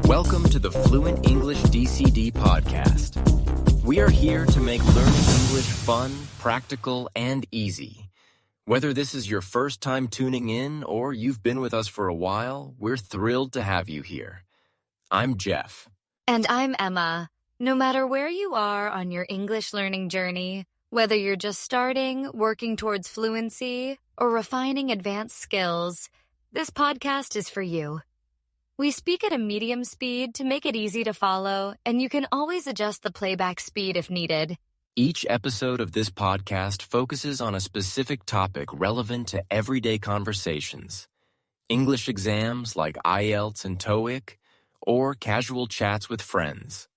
Welcome to the Fluent English DCD podcast. We are here to make learning English fun, practical, and easy. Whether this is your first time tuning in or you've been with us for a while, we're thrilled to have you here. I'm Jeff. And I'm Emma. No matter where you are on your English learning journey, whether you're just starting, working towards fluency, or refining advanced skills, this podcast is for you. We speak at a medium speed to make it easy to follow, and you can always adjust the playback speed if needed. Each episode of this podcast focuses on a specific topic relevant to everyday conversations. English exams like IELTS and TOEIC, or casual chats with friends.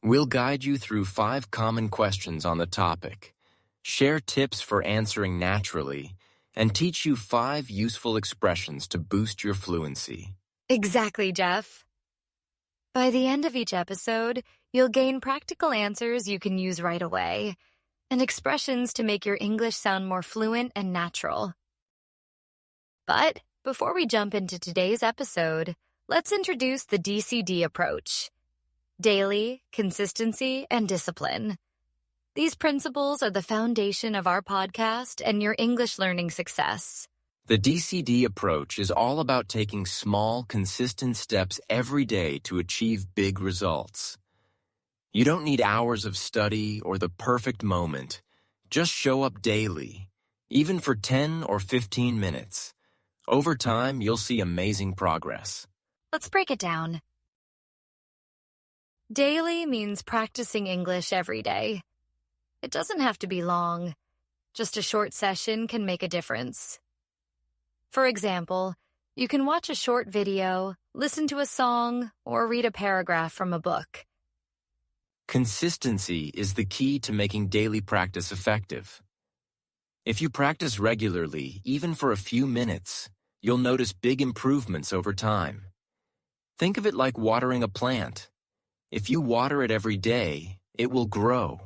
We'll guide you through 5 common questions on the topic, share tips for answering naturally, and teach you 5 useful expressions to boost your fluency. Exactly, Jeff. By the end of each episode, you'll gain practical answers you can use right away, and expressions to make your English sound more fluent and natural. But before we jump into today's episode, let's introduce the DCD approach. Daily, consistency, and discipline. These principles are the foundation of our podcast and your English learning success. The DCD approach is all about taking small, consistent steps every day to achieve big results. You don't need hours of study or the perfect moment. Just show up daily, even for 10 or 15 minutes. Over time, you'll see amazing progress. Let's break it down. Daily means practicing English every day. It doesn't have to be long. Just a short session can make a difference. For example, you can watch a short video, listen to a song, or read a paragraph from a book. Consistency is the key to making daily practice effective. If you practice regularly, even for a few minutes, you'll notice big improvements over time. Think of it like watering a plant. If you water it every day, it will grow.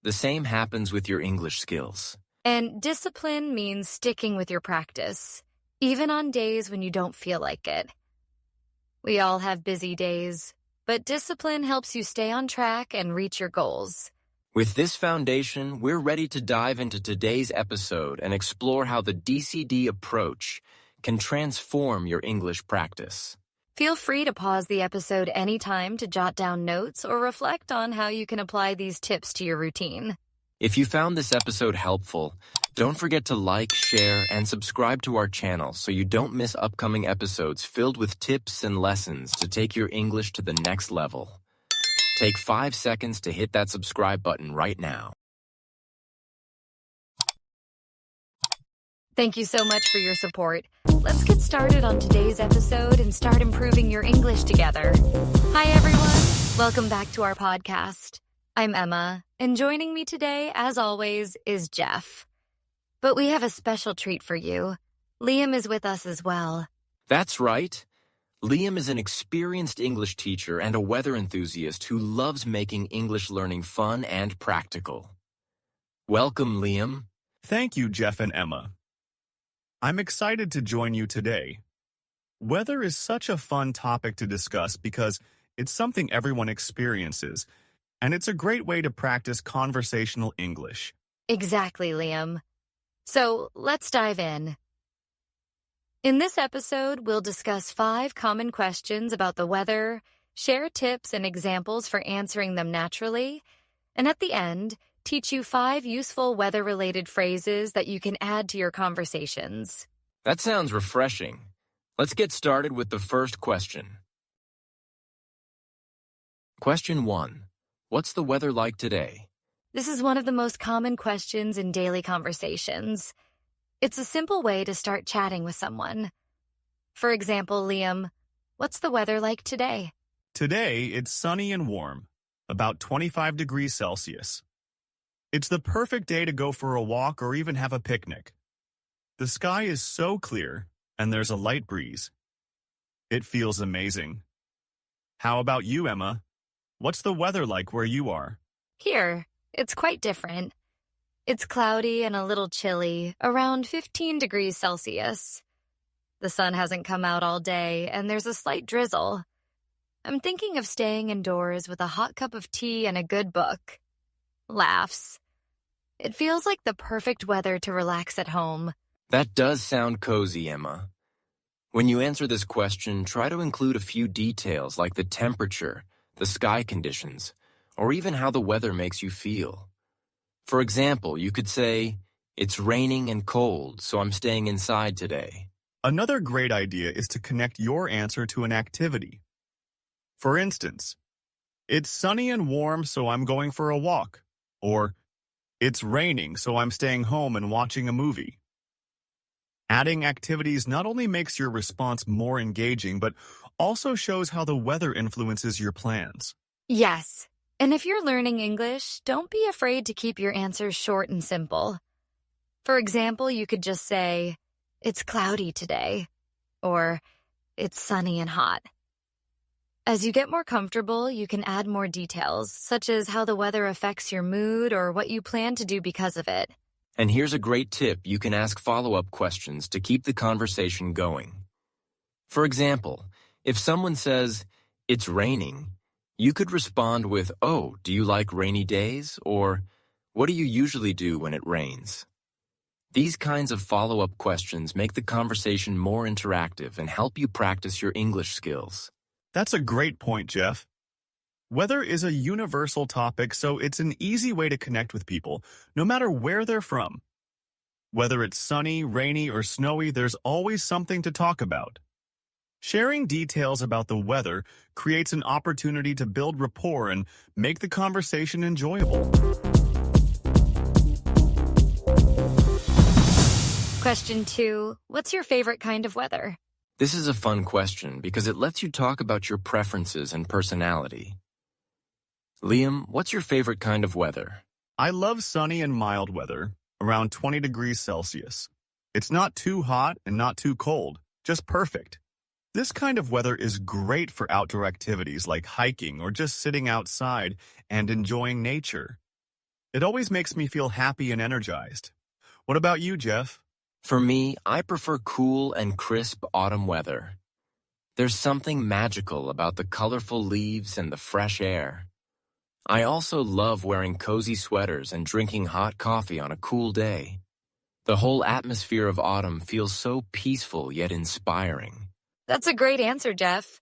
The same happens with your English skills. And discipline means sticking with your practice, even on days when you don't feel like it. We all have busy days, but discipline helps you stay on track and reach your goals. With this foundation, we're ready to dive into today's episode and explore how the DCD approach can transform your English practice. Feel free to pause the episode anytime to jot down notes or reflect on how you can apply these tips to your routine. If you found this episode helpful, don't forget to like, share, and subscribe to our channel so you don't miss upcoming episodes filled with tips and lessons to take your English to the next level. Take 5 seconds to hit that subscribe button right now. Thank you so much for your support. Let's get started on today's episode and start improving your English together. Hi, everyone. Welcome back to our podcast. I'm Emma, and joining me today, as always, is Jeff. But we have a special treat for you. Liam is with us as well. That's right. Liam is an experienced English teacher and a weather enthusiast who loves making English learning fun and practical. Welcome, Liam. Thank you, Jeff and Emma. I'm excited to join you today. Weather is such a fun topic to discuss because it's something everyone experiences, and it's a great way to practice conversational English. Exactly, Liam. So let's dive in. In this episode, we'll discuss 5 common questions about the weather, share tips and examples for answering them naturally, and at the end, teach you 5 useful weather-related phrases that you can add to your conversations. That sounds refreshing. Let's get started with the first question. Question 1. What's the weather like today? This is one of the most common questions in daily conversations. It's a simple way to start chatting with someone. For example, Liam, what's the weather like today? Today, it's sunny and warm, about 25 degrees Celsius. It's the perfect day to go for a walk or even have a picnic. The sky is so clear, and there's a light breeze. It feels amazing. How about you, Emma? What's the weather like where you are? Here, it's quite different. It's cloudy and a little chilly, around 15 degrees Celsius. The sun hasn't come out all day, and there's a slight drizzle. I'm thinking of staying indoors with a hot cup of tea and a good book. Laughs. It feels like the perfect weather to relax at home. That does sound cozy, Emma. When you answer this question, try to include a few details like the temperature, the sky conditions, or even how the weather makes you feel. For example, you could say, "It's raining and cold, so I'm staying inside today." Another great idea is to connect your answer to an activity. For instance, "It's sunny and warm, so I'm going for a walk." Or, "It's raining, so I'm staying home and watching a movie." Adding activities not only makes your response more engaging, but also shows how the weather influences your plans. Yes. And if you're learning English, don't be afraid to keep your answers short and simple. For example, you could just say, "It's cloudy today," or "It's sunny and hot." As you get more comfortable, you can add more details, such as how the weather affects your mood or what you plan to do because of it. And here's a great tip: you can ask follow-up questions to keep the conversation going. For example, if someone says, "It's raining," you could respond with, "Oh, do you like rainy days?" Or, "What do you usually do when it rains?" These kinds of follow-up questions make the conversation more interactive and help you practice your English skills. That's a great point, Jeff. Weather is a universal topic, so it's an easy way to connect with people, no matter where they're from. Whether it's sunny, rainy, or snowy, there's always something to talk about. Sharing details about the weather creates an opportunity to build rapport and make the conversation enjoyable. Question 2. What's your favorite kind of weather? This is a fun question because it lets you talk about your preferences and personality. Liam, what's your favorite kind of weather? I love sunny and mild weather, around 20 degrees Celsius. It's not too hot and not too cold, just perfect. This kind of weather is great for outdoor activities like hiking or just sitting outside and enjoying nature. It always makes me feel happy and energized. What about you, Jeff? For me, I prefer cool and crisp autumn weather. There's something magical about the colorful leaves and the fresh air. I also love wearing cozy sweaters and drinking hot coffee on a cool day. The whole atmosphere of autumn feels so peaceful yet inspiring. That's a great answer, Jeff.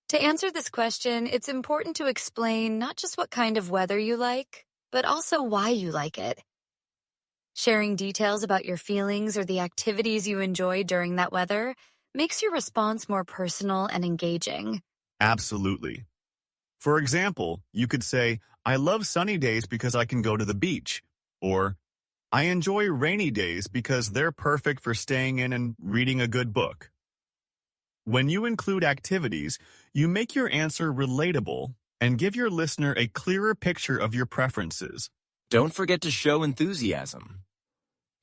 To answer this question, it's important to explain not just what kind of weather you like, but also why you like it. Sharing details about your feelings or the activities you enjoy during that weather makes your response more personal and engaging. Absolutely. For example, you could say, "I love sunny days because I can go to the beach," or "I enjoy rainy days because they're perfect for staying in and reading a good book." When you include activities, you make your answer relatable and give your listener a clearer picture of your preferences. Don't forget to show enthusiasm.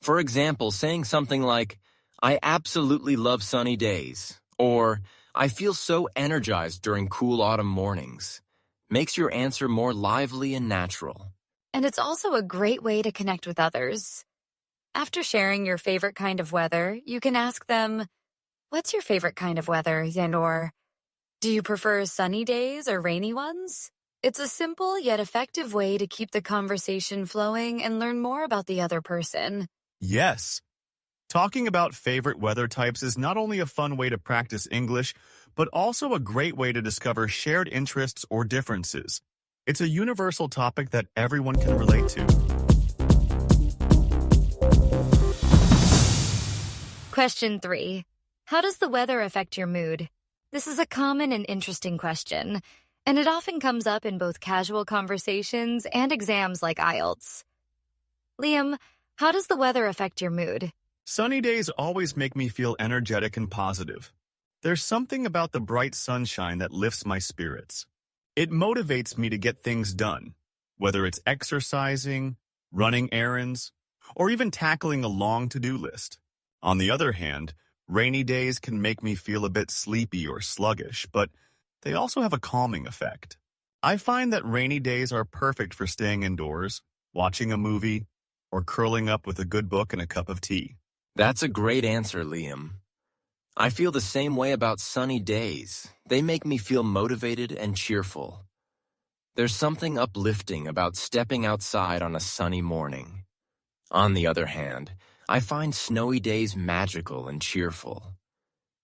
For example, saying something like, "I absolutely love sunny days," or "I feel so energized during cool autumn mornings," makes your answer more lively and natural. And it's also a great way to connect with others. After sharing your favorite kind of weather, you can ask them, "What's your favorite kind of weather?" or "Do you prefer sunny days or rainy ones?" It's a simple yet effective way to keep the conversation flowing and learn more about the other person. Yes. Talking about favorite weather types is not only a fun way to practice English, but also a great way to discover shared interests or differences. It's a universal topic that everyone can relate to. Question 3. How does the weather affect your mood? This is a common and interesting question, and it often comes up in both casual conversations and exams like IELTS. Liam, how does the weather affect your mood? Sunny days always make me feel energetic and positive. There's something about the bright sunshine that lifts my spirits. It motivates me to get things done, whether it's exercising, running errands, or even tackling a long to-do list. On the other hand, rainy days can make me feel a bit sleepy or sluggish, but they also have a calming effect. I find that rainy days are perfect for staying indoors, watching a movie, or curling up with a good book and a cup of tea. That's a great answer, Liam. I feel the same way about sunny days. They make me feel motivated and cheerful. There's something uplifting about stepping outside on a sunny morning. On the other hand, I find snowy days magical and cheerful.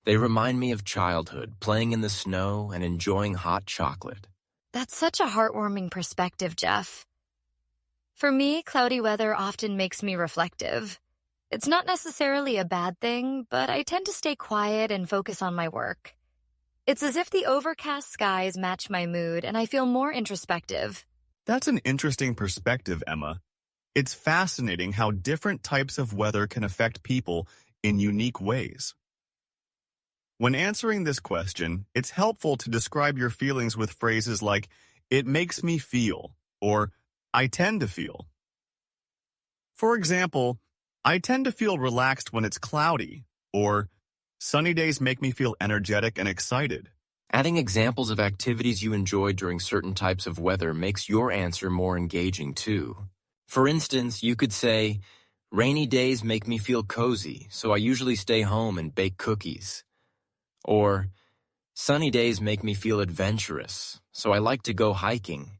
They remind me of childhood, playing in the snow and enjoying hot chocolate. That's such a heartwarming perspective, Jeff. For me, cloudy weather often makes me reflective. It's not necessarily a bad thing, but I tend to stay quiet and focus on my work. It's as if the overcast skies match my mood and I feel more introspective. That's an interesting perspective, Emma. It's fascinating how different types of weather can affect people in unique ways. When answering this question, it's helpful to describe your feelings with phrases like, "it makes me feel," or "I tend to feel." For example, "I tend to feel relaxed when it's cloudy," or "sunny days make me feel energetic and excited." Adding examples of activities you enjoy during certain types of weather makes your answer more engaging too. For instance, you could say, "rainy days make me feel cozy, so I usually stay home and bake cookies." Or, "sunny days make me feel adventurous, so I like to go hiking."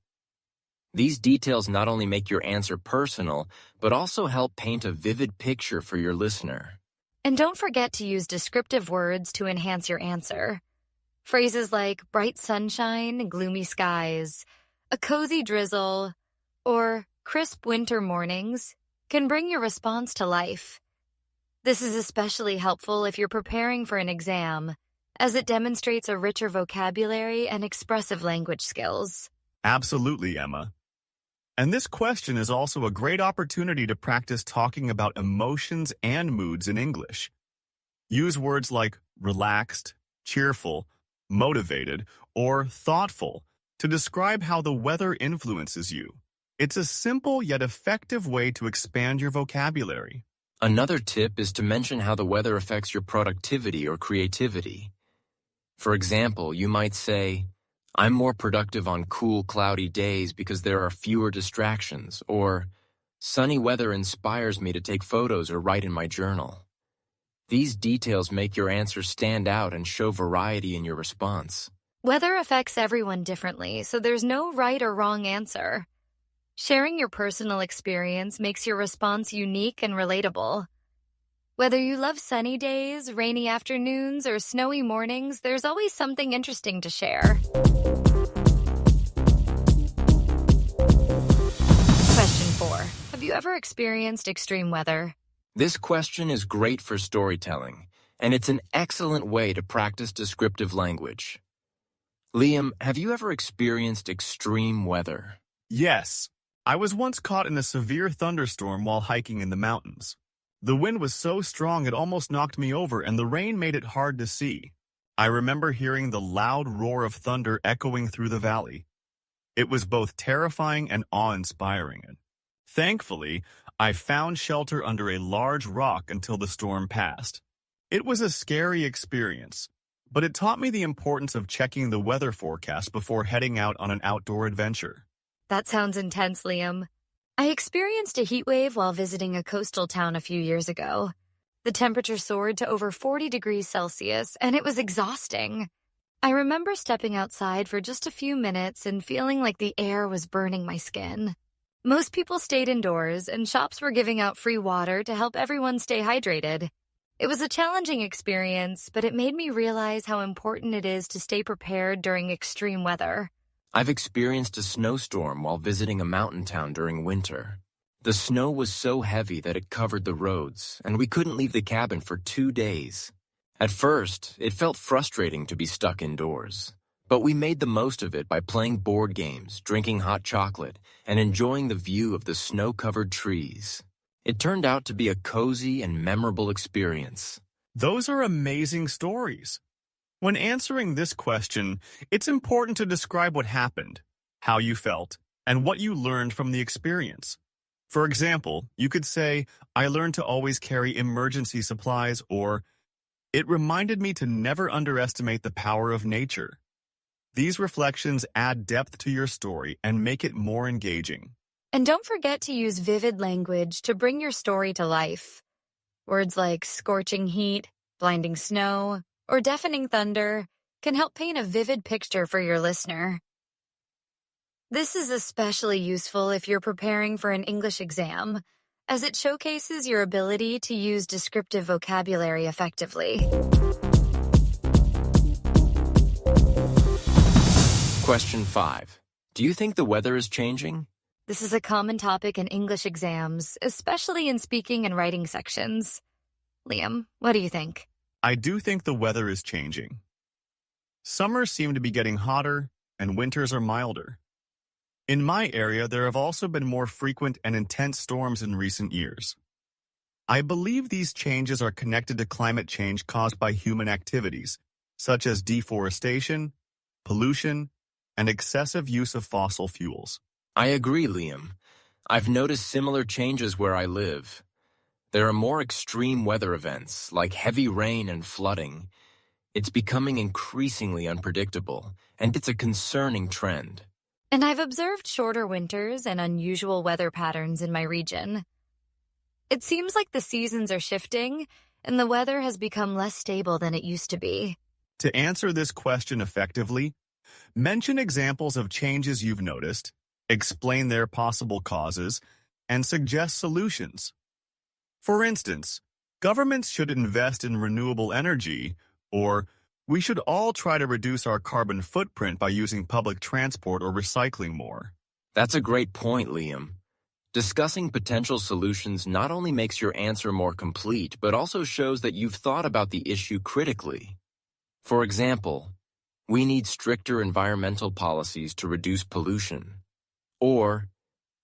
These details not only make your answer personal, but also help paint a vivid picture for your listener. And don't forget to use descriptive words to enhance your answer. Phrases like bright sunshine, gloomy skies, a cozy drizzle, or crisp winter mornings can bring your response to life. This is especially helpful if you're preparing for an exam, as it demonstrates a richer vocabulary and expressive language skills. Absolutely, Emma. And this question is also a great opportunity to practice talking about emotions and moods in English. Use words like relaxed, cheerful, motivated, or thoughtful to describe how the weather influences you. It's a simple yet effective way to expand your vocabulary. Another tip is to mention how the weather affects your productivity or creativity. For example, you might say, "I'm more productive on cool, cloudy days because there are fewer distractions," or "sunny weather inspires me to take photos or write in my journal." These details make your answer stand out and show variety in your response. Weather affects everyone differently, so there's no right or wrong answer. Sharing your personal experience makes your response unique and relatable. Whether you love sunny days, rainy afternoons, or snowy mornings, there's always something interesting to share. Question 4. Have you ever experienced extreme weather? This question is great for storytelling, and it's an excellent way to practice descriptive language. Liam, have you ever experienced extreme weather? Yes, I was once caught in a severe thunderstorm while hiking in the mountains. The wind was so strong it almost knocked me over, and the rain made it hard to see. I remember hearing the loud roar of thunder echoing through the valley. It was both terrifying and awe-inspiring. Thankfully, I found shelter under a large rock until the storm passed. It was a scary experience, but it taught me the importance of checking the weather forecast before heading out on an outdoor adventure. That sounds intense, Liam. I experienced a heat wave while visiting a coastal town a few years ago. The temperature soared to over 40 degrees Celsius, and it was exhausting. I remember stepping outside for just a few minutes and feeling like the air was burning my skin. Most people stayed indoors, and shops were giving out free water to help everyone stay hydrated. It was a challenging experience, but it made me realize how important it is to stay prepared during extreme weather. I've experienced a snowstorm while visiting a mountain town during winter. The snow was so heavy that it covered the roads, and we couldn't leave the cabin for 2 days. At first, it felt frustrating to be stuck indoors, but we made the most of it by playing board games, drinking hot chocolate, and enjoying the view of the snow-covered trees. It turned out to be a cozy and memorable experience. Those are amazing stories. When answering this question, it's important to describe what happened, how you felt, and what you learned from the experience. For example, you could say, "I learned to always carry emergency supplies," or "it reminded me to never underestimate the power of nature." These reflections add depth to your story and make it more engaging. And don't forget to use vivid language to bring your story to life. Words like scorching heat, blinding snow, or deafening thunder can help paint a vivid picture for your listener. This is especially useful if you're preparing for an English exam, as it showcases your ability to use descriptive vocabulary effectively. Question 5. Do you think the weather is changing? This is a common topic in English exams, especially in speaking and writing sections. Liam, what do you think? I do think the weather is changing. Summers seem to be getting hotter, and winters are milder. In my area, there have also been more frequent and intense storms in recent years. I believe these changes are connected to climate change caused by human activities, such as deforestation, pollution, and excessive use of fossil fuels. I agree, Liam. I've noticed similar changes where I live. There are more extreme weather events, like heavy rain and flooding. It's becoming increasingly unpredictable, and it's a concerning trend. And I've observed shorter winters and unusual weather patterns in my region. It seems like the seasons are shifting, and the weather has become less stable than it used to be. To answer this question effectively, mention examples of changes you've noticed, explain their possible causes, and suggest solutions. For instance, governments should invest in renewable energy, or we should all try to reduce our carbon footprint by using public transport or recycling more. That's a great point, Liam. Discussing potential solutions not only makes your answer more complete, but also shows that you've thought about the issue critically. For example, we need stricter environmental policies to reduce pollution. Or,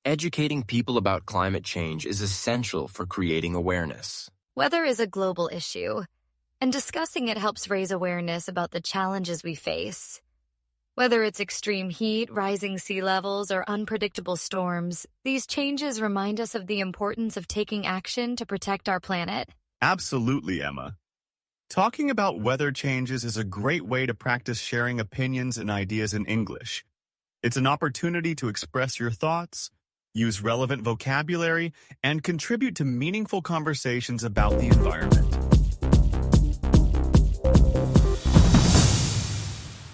educating people about climate change is essential for creating awareness. Weather is a global issue, and discussing it helps raise awareness about the challenges we face. Whether it's extreme heat, rising sea levels, or unpredictable storms, these changes remind us of the importance of taking action to protect our planet. Absolutely, Emma. Talking about weather changes is a great way to practice sharing opinions and ideas in English. It's an opportunity to express your thoughts, use relevant vocabulary, and contribute to meaningful conversations about the environment.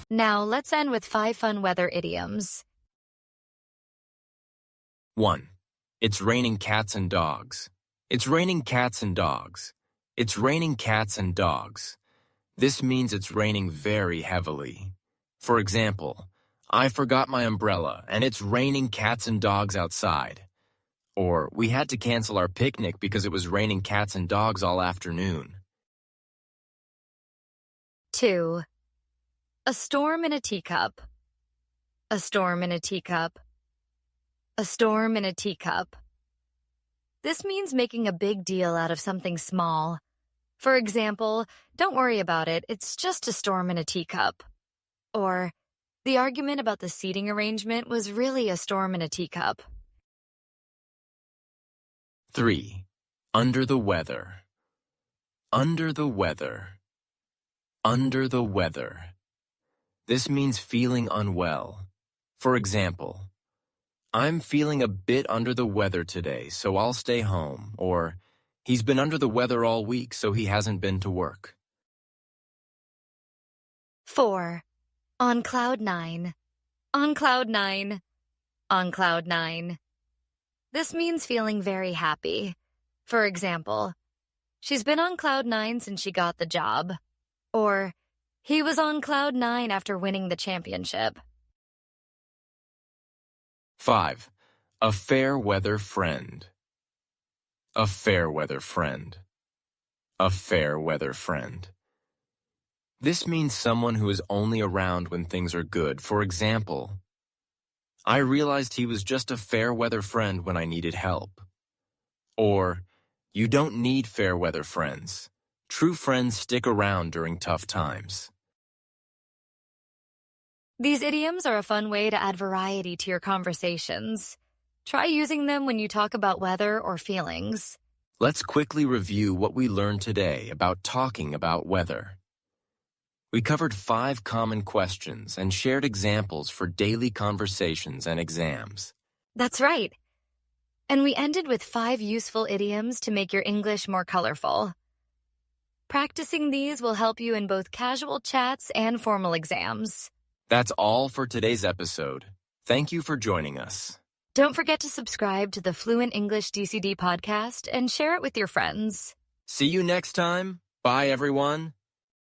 Now, let's end with 5 fun weather idioms. 1. It's raining cats and dogs. It's raining cats and dogs. It's raining cats and dogs. This means it's raining very heavily. For example, I forgot my umbrella and it's raining cats and dogs outside. Or, we had to cancel our picnic because it was raining cats and dogs all afternoon. 2. A storm in a teacup. A storm in a teacup. A storm in a teacup. This means making a big deal out of something small. For example, don't worry about it, it's just a storm in a teacup. Or, the argument about the seating arrangement was really a storm in a teacup. 3. Under the weather. Under the weather. Under the weather. This means feeling unwell. For example, I'm feeling a bit under the weather today, so I'll stay home. Or, he's been under the weather all week, so he hasn't been to work. 4. On cloud 9. On cloud 9. On cloud 9. This means feeling very happy. For example, she's been on cloud 9 since she got the job. Or, he was on cloud 9 after winning the championship. 5. A fair weather friend. A fair weather friend. A fair weather friend. This means someone who is only around when things are good. For example, I realized he was just a fair weather friend when I needed help. Or, you don't need fair weather friends. True friends stick around during tough times. These idioms are a fun way to add variety to your conversations. Try using them when you talk about weather or feelings. Let's quickly review what we learned today about talking about weather. We covered 5 common questions and shared examples for daily conversations and exams. That's right. And we ended with 5 useful idioms to make your English more colorful. Practicing these will help you in both casual chats and formal exams. That's all for today's episode. Thank you for joining us. Don't forget to subscribe to the Fluent English DCD podcast and share it with your friends. See you next time. Bye, everyone.